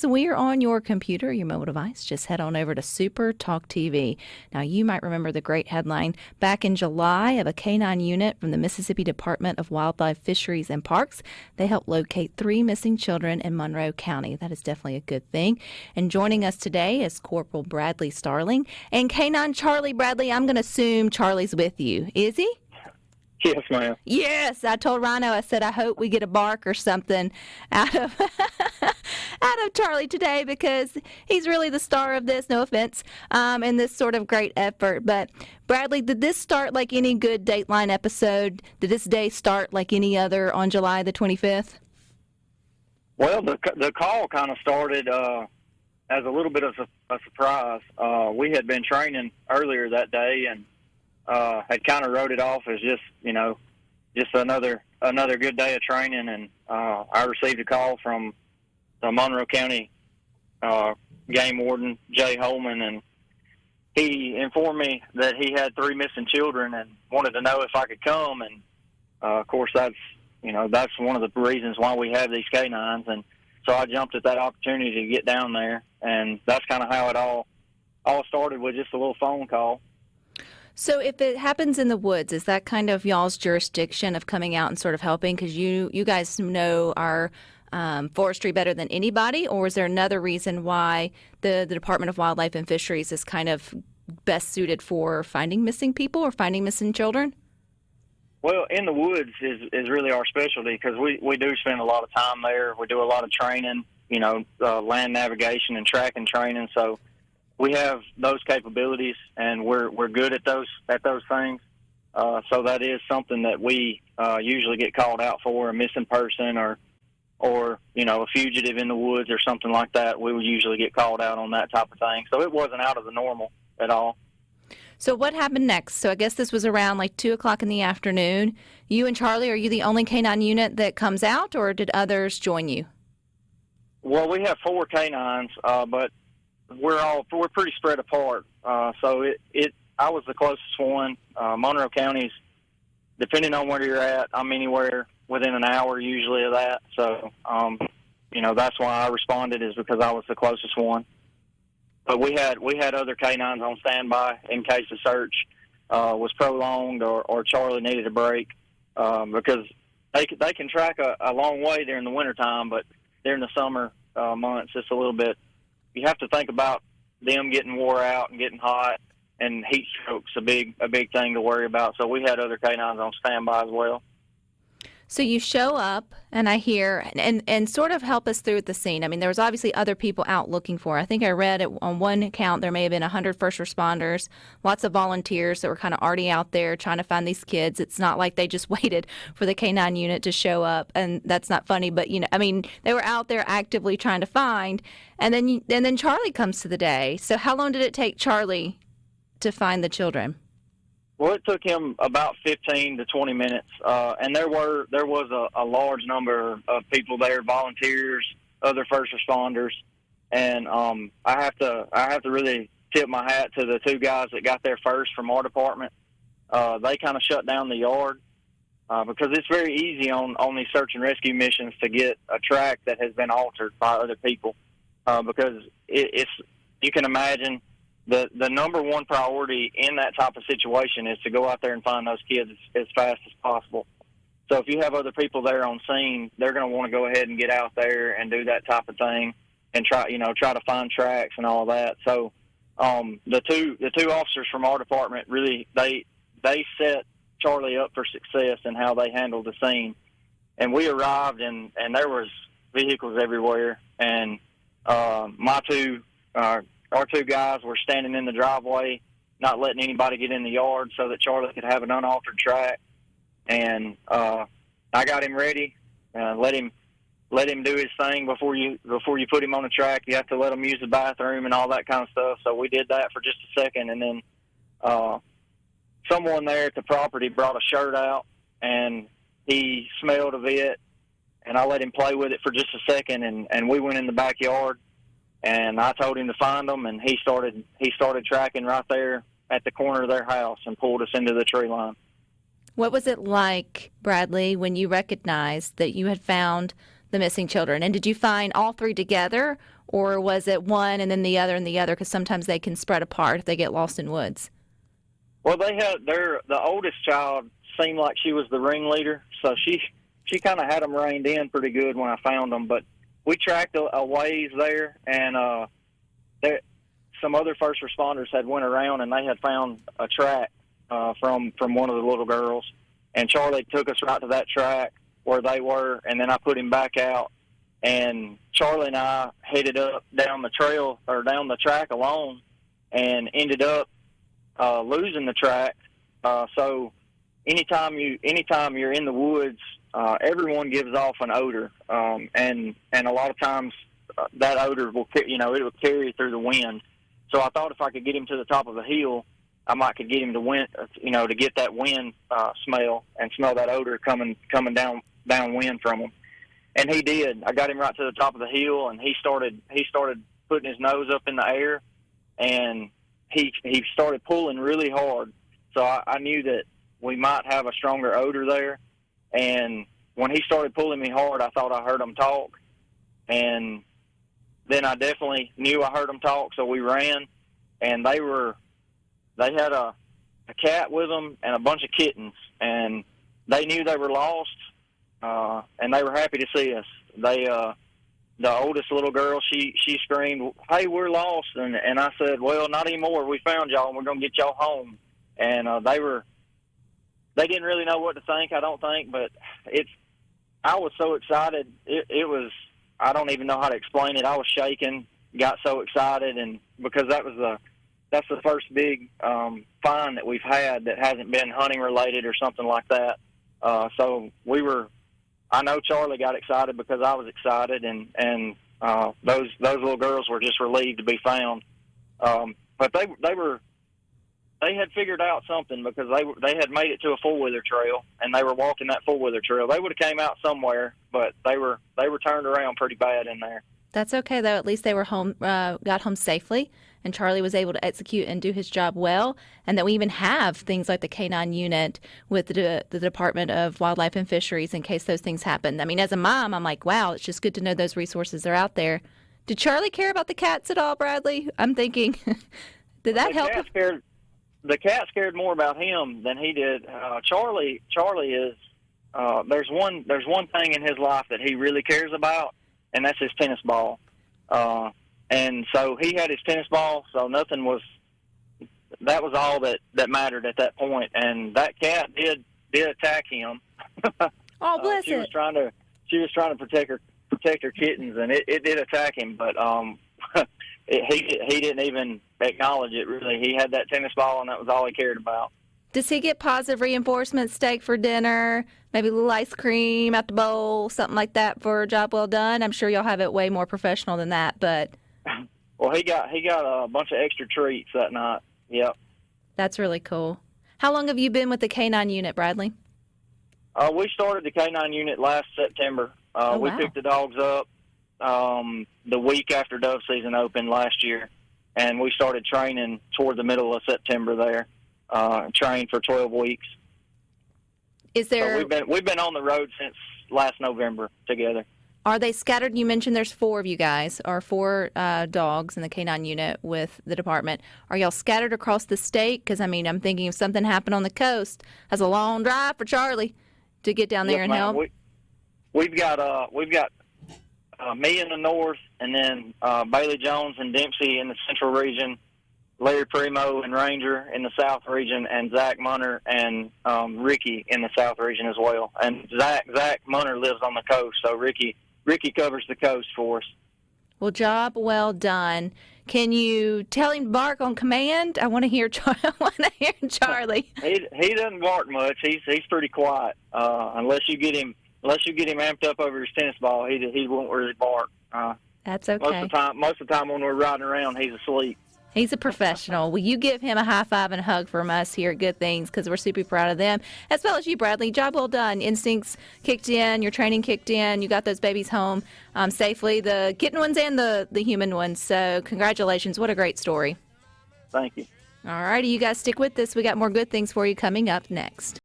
So we are on your computer, your mobile device. Just head on over to SuperTalk TV. Now, you might remember the great headline back in July of a K-9 unit from the Mississippi Department of Wildlife, Fisheries, and Parks. They helped locate 3 missing children in Monroe County. That is definitely a good thing. And joining us today is Corporal Bradley Starling. And K-9 Charlie, Bradley, I'm going to assume Charlie's with you. Is he? Yes, ma'am. Yes, I told Rhino, I said, I hope we get a bark or something out of out of Charlie today, because he's really the star of this, no offense, in this sort of great effort. But Bradley, did this start like any good Dateline episode? Did this day start like any other on July the 25th? Well, the call kind of started as a little bit of a surprise. We had been training earlier that day and had kind of wrote it off as just another good day of training. And I received a call from the Monroe County game warden, Jay Holman, and he informed me that he had 3 missing children and wanted to know if I could come. And of course, that's one of the reasons why we have these K9s. And so I jumped at that opportunity to get down there, and that's kind of how it all started, with just a little phone call. So if it happens in the woods, is that kind of y'all's jurisdiction of coming out and sort of helping? Because you guys know our forestry better than anybody, or is there another reason why the Department of Wildlife and Fisheries is kind of best suited for finding missing people or finding missing children? Well, in the woods is really our specialty, because we do spend a lot of time there. We do a lot of training, land navigation and tracking training. So we have those capabilities, and we're good at those things. So that is something that we usually get called out for, a missing person or a fugitive in the woods or something like that. We would usually get called out on that type of thing. So it wasn't out of the normal at all. So what happened next? So I guess this was around like 2 o'clock in the afternoon. You and Charlie, are you the only K-9 unit that comes out, or did others join you? Well, we have 4 K-9s, but we're pretty spread apart. So I was the closest one. Monroe County's, depending on where you're at, I'm anywhere within an hour usually of that. So, that's why I responded, is because I was the closest one. But we had other K-9s on standby in case the search was prolonged or Charlie needed a break, because they can track a long way during the wintertime, but during the summer months, it's a little bit. You have to think about them getting wore out and getting hot, and heat stroke's a big thing to worry about. So we had other K-9s on standby as well. So you show up, and I hear, and sort of help us through the scene. I mean, there was obviously other people out looking for. I think I read on one account there may have been 100 first responders, lots of volunteers that were kind of already out there trying to find these kids. It's not like they just waited for the K-9 unit to show up, and that's not funny. But they were out there actively trying to find, and then Charlie comes to the day. So how long did it take Charlie to find the children? Well, it took him about 15 to 20 minutes, and there was a large number of people there, volunteers, other first responders, and I have to really tip my hat to the 2 guys that got there first from our department. They kind of shut down the yard because it's very easy on these search and rescue missions to get a track that has been altered by other people, because you can imagine. The number one priority in that type of situation is to go out there and find those kids as fast as possible. So if you have other people there on scene, they're going to want to go ahead and get out there and do that type of thing and try to find tracks and all that. So the two officers from our department really they set Charlie up for success in how they handled the scene. And we arrived and there was vehicles everywhere, and our 2 guys were standing in the driveway, not letting anybody get in the yard so that Charlie could have an unaltered track. And I got him ready, let him do his thing before you put him on the track. You have to let him use the bathroom and all that kind of stuff. So we did that for just a second, and then someone there at the property brought a shirt out, and he smelled of it, and I let him play with it for just a second, and we went in the backyard. And I told him to find them, and he started tracking right there at the corner of their house and pulled us into the tree line. What was it like, Bradley, when you recognized that you had found the missing children? And did you find all 3 together, or was it one and then the other and the other? Because sometimes they can spread apart if they get lost in woods. Well, the oldest child seemed like she was the ringleader, so she kind of had them reined in pretty good when I found them. But we tracked a ways there, and some other first responders had went around and they had found a track from one of the little girls, and Charlie took us right to that track where they were, and then I put him back out, and Charlie and I headed up down the trail or down the track alone, and ended up losing the track. So anytime you're in the woods, everyone gives off an odor, and a lot of times that odor will carry through the wind. So I thought if I could get him to the top of the hill, I might could get him to get that wind smell and smell that odor coming downwind from him. And he did. I got him right to the top of the hill, and he started putting his nose up in the air, and he started pulling really hard. So I knew that we might have a stronger odor there. And when he started pulling me hard, I thought I heard him talk. And then I definitely knew I heard them talk, so we ran, and they had a cat with them and a bunch of kittens, and they knew they were lost, and they were happy to see us. The oldest little girl, she screamed, "Hey, we're lost!" And I said, "Well, not anymore. We found y'all, and we're gonna get y'all home." And they didn't really know what to think, I don't think, but I was so excited. It was. I don't even know how to explain it. I was shaking, got so excited, and because that's the first big find that we've had that hasn't been hunting related or something like that. So I know Charlie got excited because I was excited, and those little girls were just relieved to be found. But they had figured out something because they had made it to a full-weather trail, and they were walking that full-weather trail. They would have came out somewhere, but they were turned around pretty bad in there. That's okay, though. At least they were home, got home safely, and Charlie was able to execute and do his job well, and that we even have things like the K-9 unit with the Department of Wildlife and Fisheries in case those things happen. I mean, as a mom, I'm like, wow, it's just good to know those resources are out there. Did Charlie care about the cats at all, Bradley? I'm thinking, did that help? The cat scared more about him than he did. Charlie is there's one thing in his life that he really cares about, and that's his tennis ball. And so he had his tennis ball, so that was all that mattered at that point. And that cat did attack him. Oh, bless she was trying to protect her kittens, and it did attack him, but he didn't even acknowledge it, really. He had that tennis ball, and that was all he cared about. Does he get positive reinforcement, steak for dinner, maybe a little ice cream at the bowl, something like that for a job well done? I'm sure y'all have it way more professional than that, but... Well, he got a bunch of extra treats that night. Yep. That's really cool. How long have you been with the K-9 unit, Bradley? We started the K-9 unit last September. We picked the dogs up the week after dove season opened last year, and we started training toward the middle of September there. Trained for 12 weeks. Is there? So we've been on the road since last November together. Are they scattered? You mentioned there's 4 of you guys, or 4 dogs in the K-9 unit with the department. Are y'all scattered across the state? Because, I mean, I'm thinking if something happened on the coast, that's a long drive for Charlie to get down there and help. We've got me in the north, and then Bailey Jones and Dempsey in the central region, Larry Primo and Ranger in the south region, and Zach Munner and Ricky in the south region as well. And Zach Munner lives on the coast, so Ricky covers the coast for us. Well, job well done. Can you tell him to bark on command? I want to hear Charlie. He doesn't bark much. He's pretty quiet. Unless you get him amped up over his tennis ball, he won't really bark. That's okay. Most of the time when we're riding around, he's asleep. He's a professional. Will you give him a high five and a hug from us here at Good Things, because we're super proud of them, as well as you, Bradley. Job well done. Instincts kicked in. Your training kicked in. You got those babies home safely, the kitten ones and the human ones. So congratulations. What a great story. Thank you. All righty, you guys stick with this. We got more Good Things for you coming up next.